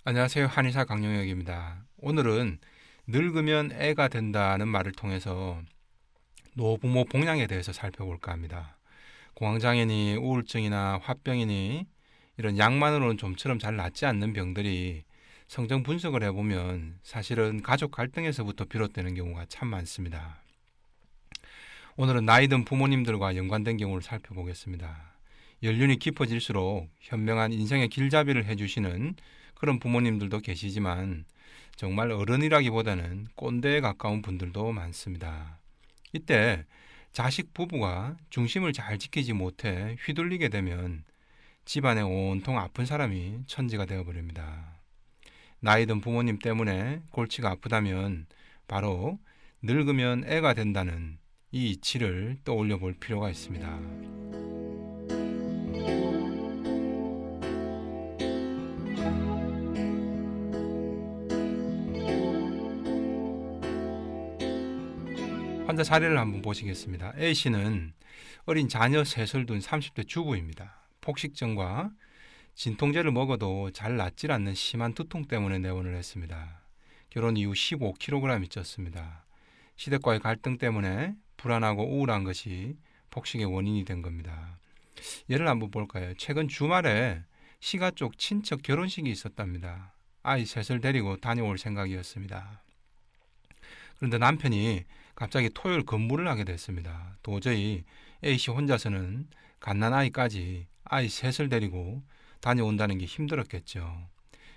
안녕하세요. 한의사 강용혁입니다. 오늘은 늙으면 애가 된다는 말을 통해서 노부모 복양에 대해서 살펴볼까 합니다. 공황장애니 우울증이나 화병이니 이런 약만으로는 좀처럼 잘 낫지 않는 병들이 성정 분석을 해보면 사실은 가족 갈등에서부터 비롯되는 경우가 참 많습니다. 오늘은 나이 든 부모님들과 연관된 경우를 살펴보겠습니다. 연륜이 깊어질수록 현명한 인생의 길잡이를 해주시는 그런 부모님들도 계시지만 정말 어른이라기보다는 꼰대에 가까운 분들도 많습니다. 이때 자식 부부가 중심을 잘 지키지 못해 휘둘리게 되면 집안에 온통 아픈 사람이 천지가 되어버립니다. 나이 든 부모님 때문에 골치가 아프다면 바로 늙으면 애가 된다는 이 이치를 떠올려 볼 필요가 있습니다. 환자 사례를 한번 보시겠습니다. A씨는 어린 자녀 셋을 둔 30대 주부입니다. 폭식증과 진통제를 먹어도 잘 낫질 않는 심한 두통 때문에 내원을 했습니다. 결혼 이후 15kg이 쪘습니다. 시댁과의 갈등 때문에 불안하고 우울한 것이 폭식의 원인이 된 겁니다. 예를 한번 볼까요? 최근 주말에 시가 쪽 친척 결혼식이 있었답니다. 아이 셋을 데리고 다녀올 생각이었습니다. 그런데 남편이 갑자기 토요일 근무를 하게 됐습니다. 도저히 A씨 혼자서는 갓난아이까지 아이 셋을 데리고 다녀온다는 게 힘들었겠죠.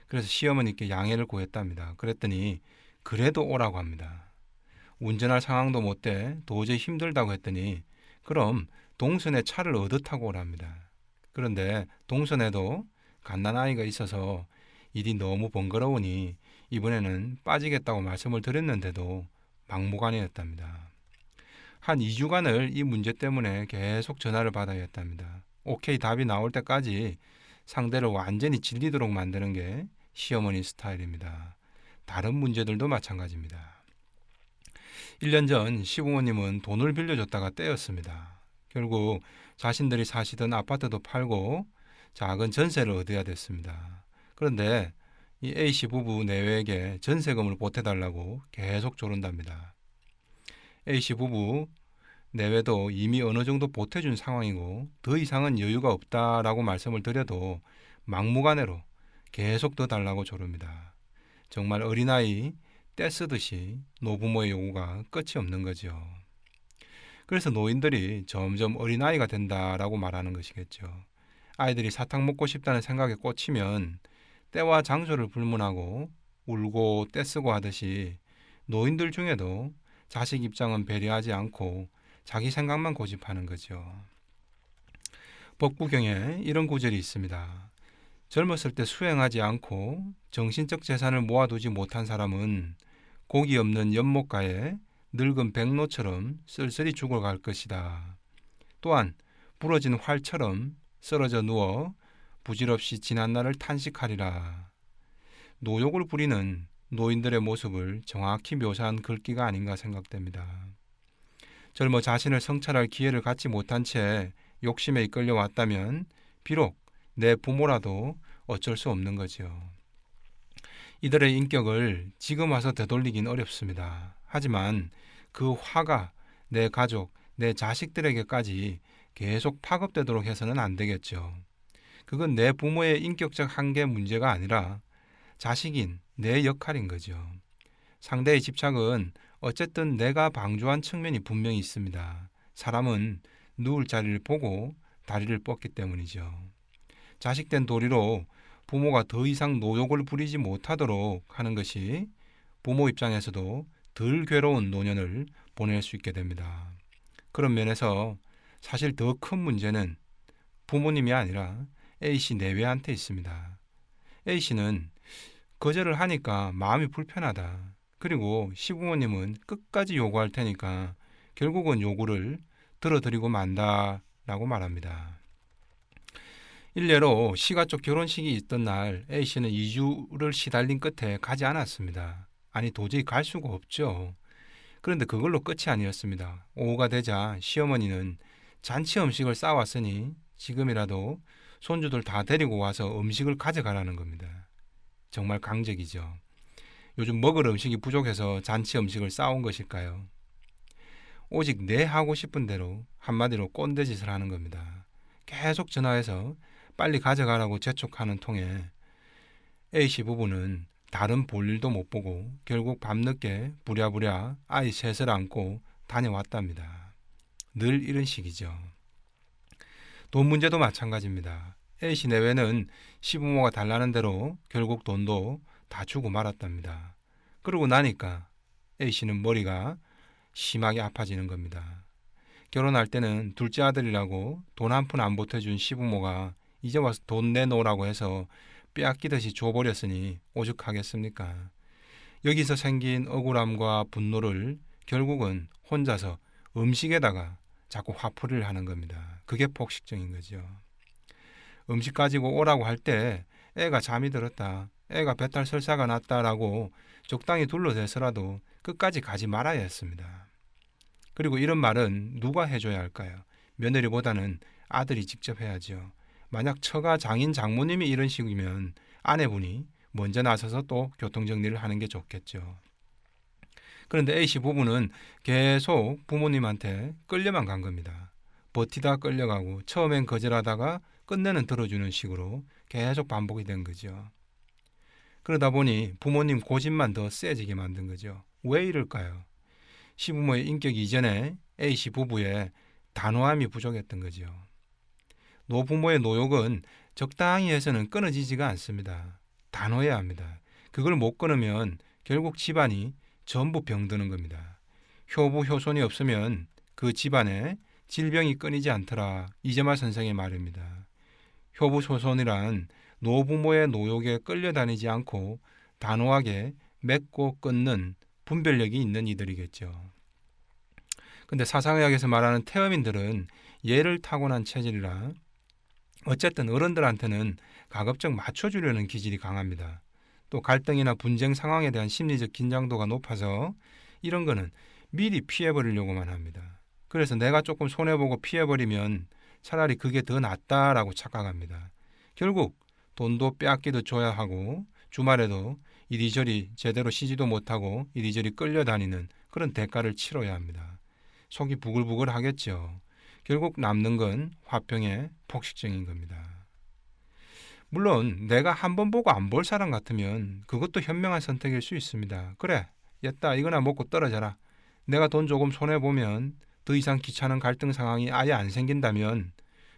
그래서 시어머니께 양해를 구했답니다. 그랬더니 그래도 오라고 합니다. 운전할 상황도 못 돼 도저히 힘들다고 했더니 그럼 동선에 차를 얻어 타고 오랍니다. 그런데 동선에도 갓난아이가 있어서 일이 너무 번거로우니 이번에는 빠지겠다고 말씀을 드렸는데도 막무가내였답니다. 한 2주간을 이 문제 때문에 계속 전화를 받아야 했답니다. 오케이 답이 나올 때까지 상대를 완전히 질리도록 만드는 게 시어머니 스타일입니다. 다른 문제들도 마찬가지입니다. 1년 전 시부모님은 돈을 빌려줬다가 떼었습니다. 결국 자신들이 사시던 아파트도 팔고 작은 전세를 얻어야 됐습니다. 그런데 이 A씨 부부 내외에게 전세금을 보태달라고 계속 조른답니다. A씨 부부 내외도 이미 어느 정도 보태준 상황이고 더 이상은 여유가 없다라고 말씀을 드려도 막무가내로 계속 더 달라고 조릅니다. 정말 어린아이 떼쓰듯이 노부모의 요구가 끝이 없는 거죠. 그래서 노인들이 점점 어린아이가 된다라고 말하는 것이겠죠. 아이들이 사탕 먹고 싶다는 생각에 꽂히면 때와 장소를 불문하고 울고 떼쓰고 하듯이 노인들 중에도 자식 입장은 배려하지 않고 자기 생각만 고집하는 거죠. 법구경에 이런 구절이 있습니다. 젊었을 때 수행하지 않고 정신적 재산을 모아두지 못한 사람은 고기 없는 연못가에 늙은 백로처럼 쓸쓸히 죽어갈 것이다. 또한 부러진 활처럼 쓰러져 누워 부질없이 지난 날을 탄식하리라. 노욕을 부리는 노인들의 모습을 정확히 묘사한 글귀가 아닌가 생각됩니다. 젊어 자신을 성찰할 기회를 갖지 못한 채 욕심에 이끌려 왔다면 비록 내 부모라도 어쩔 수 없는 거죠. 이들의 인격을 지금 와서 되돌리긴 어렵습니다. 하지만 그 화가 내 가족, 내 자식들에게까지 계속 파급되도록 해서는 안 되겠죠. 그건 내 부모의 인격적 한계 문제가 아니라 자식인 내 역할인 거죠. 상대의 집착은 어쨌든 내가 방조한 측면이 분명히 있습니다. 사람은 누울 자리를 보고 다리를 뻗기 때문이죠. 자식된 도리로 부모가 더 이상 노욕을 부리지 못하도록 하는 것이 부모 입장에서도 덜 괴로운 노년을 보낼 수 있게 됩니다. 그런 면에서 사실 더 큰 문제는 부모님이 아니라 A씨 내외한테 있습니다. A씨는 거절을 하니까 마음이 불편하다. 그리고 시부모님은 끝까지 요구할 테니까 결국은 요구를 들어드리고 만다라고 말합니다. 일례로 시가 쪽 결혼식이 있던 날 A씨는 2주를 시달린 끝에 가지 않았습니다. 아니 도저히 갈 수가 없죠. 그런데 그걸로 끝이 아니었습니다. 오후가 되자 시어머니는 잔치 음식을 싸왔으니 지금이라도 손주들 다 데리고 와서 음식을 가져가라는 겁니다. 정말 강적이죠. 요즘 먹을 음식이 부족해서 잔치 음식을 싸온 것일까요? 오직 내 하고 싶은 대로 한마디로 꼰대짓을 하는 겁니다. 계속 전화해서 빨리 가져가라고 재촉하는 통에 A씨 부부는 다른 볼일도 못 보고 결국 밤늦게 부랴부랴 아이 셋을 안고 다녀왔답니다. 늘 이런 식이죠. 돈 문제도 마찬가지입니다. A씨 내외는 시부모가 달라는 대로 결국 돈도 다 주고 말았답니다. 그러고 나니까 A씨는 머리가 심하게 아파지는 겁니다. 결혼할 때는 둘째 아들이라고 돈 한 푼 안 보태준 시부모가 이제 와서 돈 내놓으라고 해서 빼앗기듯이 줘버렸으니 오죽하겠습니까? 여기서 생긴 억울함과 분노를 결국은 혼자서 음식에다가 자꾸 화풀이를 하는 겁니다. 그게 폭식증인 거죠. 음식 가지고 오라고 할 때 애가 잠이 들었다, 애가 배탈 설사가 났다라고 적당히 둘러대서라도 끝까지 가지 말아야 했습니다. 그리고 이런 말은 누가 해줘야 할까요? 며느리보다는 아들이 직접 해야죠. 만약 처가 장인 장모님이 이런 식이면 아내분이 먼저 나서서 또 교통정리를 하는 게 좋겠죠. 그런데 A씨 부부는 계속 부모님한테 끌려만 간 겁니다. 버티다 끌려가고 처음엔 거절하다가 끝내는 들어주는 식으로 계속 반복이 된 거죠. 그러다 보니 부모님 고집만 더 세지게 만든 거죠. 왜 이럴까요? 시부모의 인격 이전에 A씨 부부의 단호함이 부족했던 거죠. 노부모의 노욕은 적당히 해서는 끊어지지가 않습니다. 단호해야 합니다. 그걸 못 끊으면 결국 집안이 전부 병드는 겁니다. 효부 효손이 없으면 그 집안에 질병이 끊이지 않더라. 이재마 선생의 말입니다. 효부 효손이란 노부모의 노욕에 끌려다니지 않고 단호하게 맺고 끊는 분별력이 있는 이들이겠죠. 근데 사상의학에서 말하는 태음인들은 예를 타고난 체질이라 어쨌든 어른들한테는 가급적 맞춰주려는 기질이 강합니다. 또 갈등이나 분쟁 상황에 대한 심리적 긴장도가 높아서 이런 거는 미리 피해버리려고만 합니다. 그래서 내가 조금 손해보고 피해버리면 차라리 그게 더 낫다라고 착각합니다. 결국 돈도 빼앗기도 줘야 하고 주말에도 이리저리 제대로 쉬지도 못하고 이리저리 끌려다니는 그런 대가를 치러야 합니다. 속이 부글부글 하겠죠. 결국 남는 건 화병의 폭식증인 겁니다. 물론 내가 한 번 보고 안 볼 사람 같으면 그것도 현명한 선택일 수 있습니다. 그래, 옛다 이거나 먹고 떨어져라. 내가 돈 조금 손해보면 더 이상 귀찮은 갈등 상황이 아예 안 생긴다면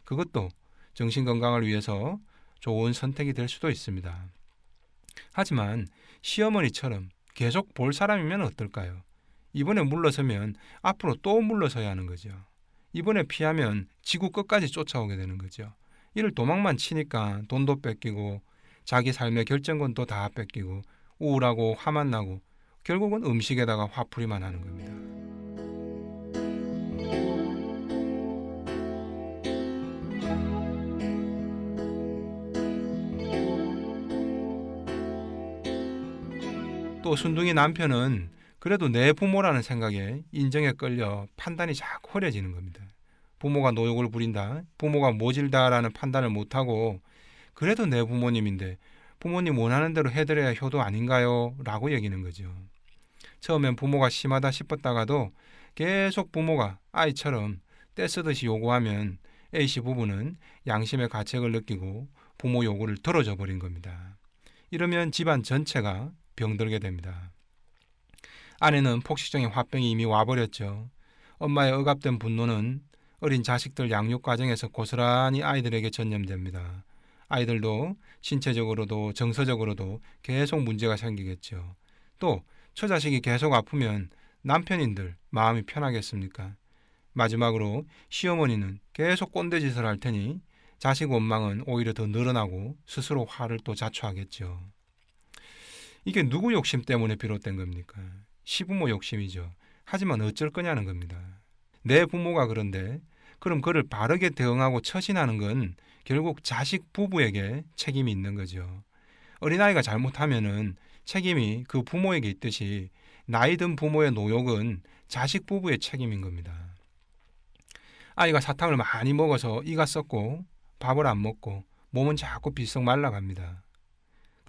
그것도 정신건강을 위해서 좋은 선택이 될 수도 있습니다. 하지만 시어머니처럼 계속 볼 사람이면 어떨까요? 이번에 물러서면 앞으로 또 물러서야 하는 거죠. 이번에 피하면 지구 끝까지 쫓아오게 되는 거죠. 이를 도망만 치니까 돈도 뺏기고 자기 삶의 결정권도 다 뺏기고 우울하고 화만 나고 결국은 음식에다가 화풀이만 하는 겁니다. 또 순둥이 남편은 그래도 내 부모라는 생각에 인정에 끌려 판단이 자꾸 흐려지는 겁니다. 부모가 노욕을 부린다, 부모가 모질다라는 판단을 못하고 그래도 내 부모님인데 부모님 원하는 대로 해드려야 효도 아닌가요? 라고 여기는 거죠. 처음엔 부모가 심하다 싶었다가도 계속 부모가 아이처럼 떼쓰듯이 요구하면 A씨 부부는 양심의 가책을 느끼고 부모 요구를 들어줘 버린 겁니다. 이러면 집안 전체가 병들게 됩니다. 아내는 폭식증의 화병이 이미 와버렸죠. 엄마의 억압된 분노는 어린 자식들 양육 과정에서 고스란히 아이들에게 전염됩니다. 아이들도 신체적으로도 정서적으로도 계속 문제가 생기겠죠. 또 처자식이 계속 아프면 남편인들 마음이 편하겠습니까? 마지막으로 시어머니는 계속 꼰대짓을 할 테니 자식 원망은 오히려 더 늘어나고 스스로 화를 또 자초하겠죠. 이게 누구 욕심 때문에 비롯된 겁니까? 시부모 욕심이죠. 하지만 어쩔 거냐는 겁니다. 내 부모가 그런데 그럼 그를 바르게 대응하고 처신하는 건 결국 자식 부부에게 책임이 있는 거죠. 어린아이가 잘못하면은 책임이 그 부모에게 있듯이 나이 든 부모의 노욕은 자식 부부의 책임인 겁니다. 아이가 사탕을 많이 먹어서 이가 썩고 밥을 안 먹고 몸은 자꾸 비썩 말라갑니다.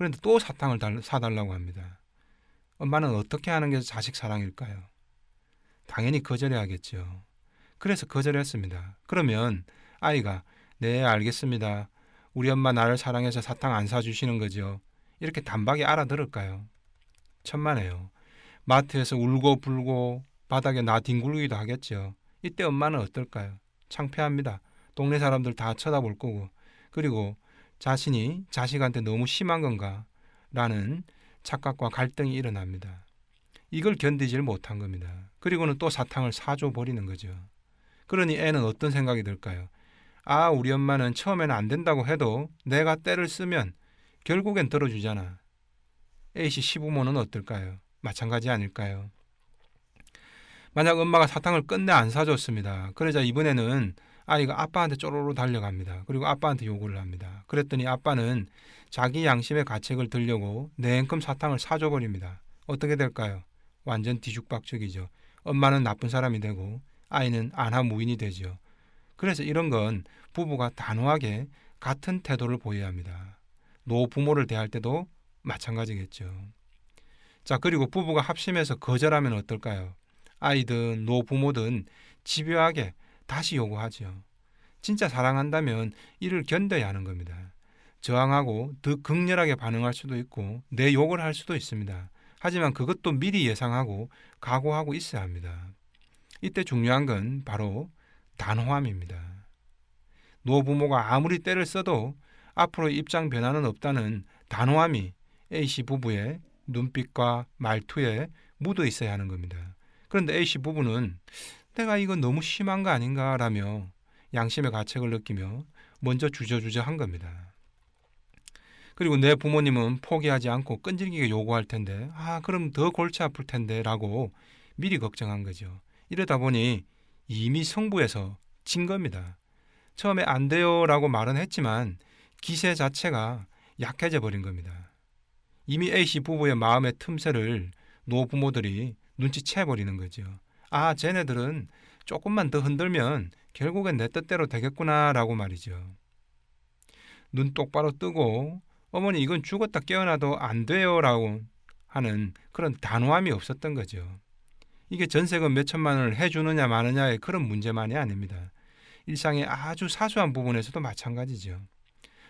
그런데 또 사탕을 사달라고 합니다. 엄마는 어떻게 하는 게 자식 사랑일까요? 당연히 거절해야겠죠. 그래서 거절했습니다. 그러면 아이가 네, 알겠습니다. 우리 엄마 나를 사랑해서 사탕 안 사주시는 거죠. 이렇게 단박에 알아들을까요? 천만에요. 마트에서 울고 불고 바닥에 나 뒹굴기도 하겠죠. 이때 엄마는 어떨까요? 창피합니다. 동네 사람들 다 쳐다볼 거고, 그리고 자신이 자식한테 너무 심한 건가 라는 착각과 갈등이 일어납니다. 이걸 견디질 못한 겁니다. 그리고는 또 사탕을 사줘 버리는 거죠. 그러니 애는 어떤 생각이 들까요? 아, 우리 엄마는 처음에는 안 된다고 해도 내가 때를 쓰면 결국엔 들어주잖아. A씨 시부모는 어떨까요? 마찬가지 아닐까요? 만약 엄마가 사탕을 끝내 안 사줬습니다. 그러자 이번에는 아이가 아빠한테 쪼로로 달려갑니다. 그리고 아빠한테 요구를 합니다. 그랬더니 아빠는 자기 양심의 가책을 들려고 냉큼 사탕을 사줘버립니다. 어떻게 될까요? 완전 뒤죽박죽이죠. 엄마는 나쁜 사람이 되고 아이는 안하무인이 되죠. 그래서 이런 건 부부가 단호하게 같은 태도를 보여야 합니다. 노부모를 대할 때도 마찬가지겠죠. 자, 그리고 부부가 합심해서 거절하면 어떨까요? 아이든 노부모든 집요하게 다시 요구하죠. 진짜 사랑한다면 이를 견뎌야 하는 겁니다. 저항하고 더 극렬하게 반응할 수도 있고 내 욕을 할 수도 있습니다. 하지만 그것도 미리 예상하고 각오하고 있어야 합니다. 이때 중요한 건 바로 단호함입니다. 노부모가 아무리 때를 써도 앞으로 입장 변화는 없다는 단호함이 A씨 부부의 눈빛과 말투에 묻어 있어야 하는 겁니다. 그런데 A씨 부부는 내가 이거 너무 심한 거 아닌가 라며 양심의 가책을 느끼며 먼저 주저주저한 겁니다. 그리고 내 부모님은 포기하지 않고 끈질기게 요구할 텐데 그럼 더 골치 아플 텐데 라고 미리 걱정한 거죠. 이러다 보니 이미 승부에서 진 겁니다. 처음에 안 돼요 라고 말은 했지만 기세 자체가 약해져 버린 겁니다. 이미 A씨 부부의 마음의 틈새를 노부모들이 눈치채 버리는 거죠. 쟤네들은 조금만 더 흔들면 결국엔 내 뜻대로 되겠구나 라고 말이죠. 눈 똑바로 뜨고 어머니 이건 죽었다 깨어나도 안 돼요 라고 하는 그런 단호함이 없었던 거죠. 이게 전세금 몇 천만 원을 해주느냐 마느냐의 그런 문제만이 아닙니다. 일상의 아주 사소한 부분에서도 마찬가지죠.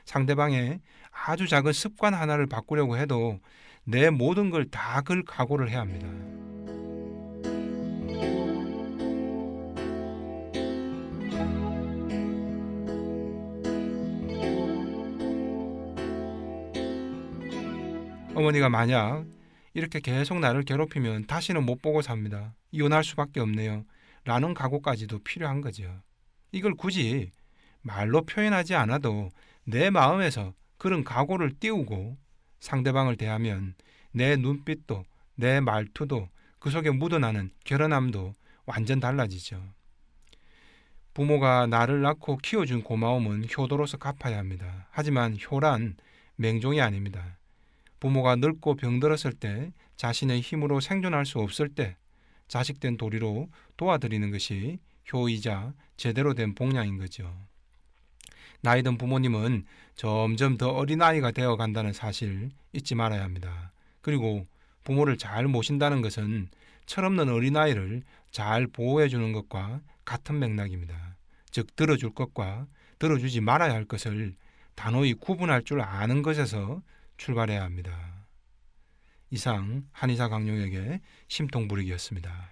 상대방의 아주 작은 습관 하나를 바꾸려고 해도 내 모든 걸 다 걸 각오를 해야 합니다. 어머니가 만약 이렇게 계속 나를 괴롭히면 다시는 못 보고 삽니다. 이혼할 수밖에 없네요. 라는 각오까지도 필요한 거죠. 이걸 굳이 말로 표현하지 않아도 내 마음에서 그런 각오를 띄우고 상대방을 대하면 내 눈빛도 내 말투도 그 속에 묻어나는 결연함도 완전 달라지죠. 부모가 나를 낳고 키워준 고마움은 효도로서 갚아야 합니다. 하지만 효란 맹종이 아닙니다. 부모가 늙고 병들었을 때 자신의 힘으로 생존할 수 없을 때 자식된 도리로 도와드리는 것이 효이자 제대로 된 복양인 거죠. 나이 든 부모님은 점점 더 어린아이가 되어 간다는 사실 잊지 말아야 합니다. 그리고 부모를 잘 모신다는 것은 철없는 어린아이를 잘 보호해 주는 것과 같은 맥락입니다. 즉 들어줄 것과 들어주지 말아야 할 것을 단호히 구분할 줄 아는 것에서 출발해야 합니다. 이상 한의사 강용에게 심통부리기였습니다.